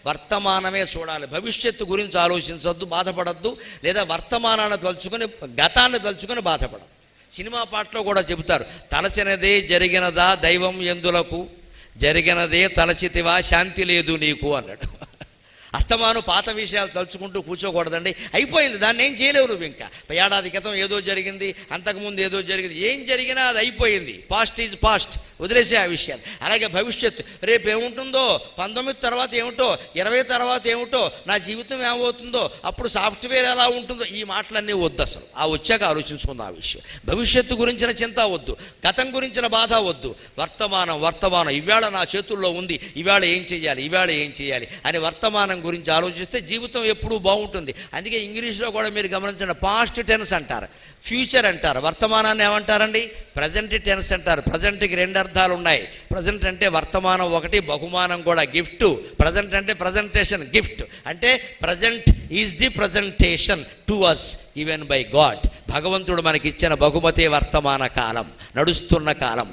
వర్తమానమే చూడాలి. భవిష్యత్తు గురించి ఆలోచించొద్దు, బాధపడద్దు, లేదా వర్తమానాన్ని తలుచుకొని గతాన్ని తలుచుకొని బాధపడదు. సినిమా పాటలో కూడా చెబుతారు, తలచినదే జరిగినదా దైవం ఎందులకు, జరిగినదే తలచితివా శాంతి లేదు నీకు అన్నాడు. అస్తమాను పాత విషయాలు తలుచుకుంటూ కూర్చోకూడదండి. అయిపోయింది, దాన్ని ఏం చేయలేవు నువ్వు. ఇంకా ఏడాది క్రితం ఏదో జరిగింది, అంతకుముందు ఏదో జరిగింది, ఏం జరిగినా అది అయిపోయింది. పాస్ట్ ఈజ్ పాస్ట్, వదిలేసే ఆ విషయాలు. అలాగే భవిష్యత్తు, రేపు ఏముంటుందో, 19 తర్వాత ఏమిటో, 20 తర్వాత ఏమిటో, నా జీవితం ఏమవుతుందో, అప్పుడు సాఫ్ట్వేర్ ఎలా ఉంటుందో, ఈ మాటలన్నీ వద్దు. అసలు ఆ వచ్చాక ఆలోచించుకుందాం ఆ విషయం. భవిష్యత్తు గురించిన చింత వద్దు, గతం గురించిన బాధ వద్దు. వర్తమానం ఇవాళ నా చేతుల్లో ఉంది, ఇవాళ ఏం చేయాలి అని వర్తమానం గురించి ఆలోచిస్తే జీవితం ఎప్పుడూ బాగుంటుంది. అందుకే ఇంగ్లీష్లో కూడా మీరు గమనించండి, పాస్ట్ టెన్స్ అంటారు, ఫ్యూచర్ అంటారు. వర్తమానాన్ని ఏమంటారండి? ప్రజెంట్ టెన్స్ అంటారు. ప్రజెంట్కి 2 అర్థాలు ఉన్నాయి. ప్రజెంట్ అంటే వర్తమానం ఒకటి, బహుమానం కూడా, గిఫ్ట్. ప్రజెంట్ అంటే ప్రజెంటేషన్, గిఫ్ట్ అంటే present is the presentation to us given by God. భగవంతుడు మనకిచ్చిన బహుమతి వర్తమాన కాలం, నడుస్తున్న కాలం.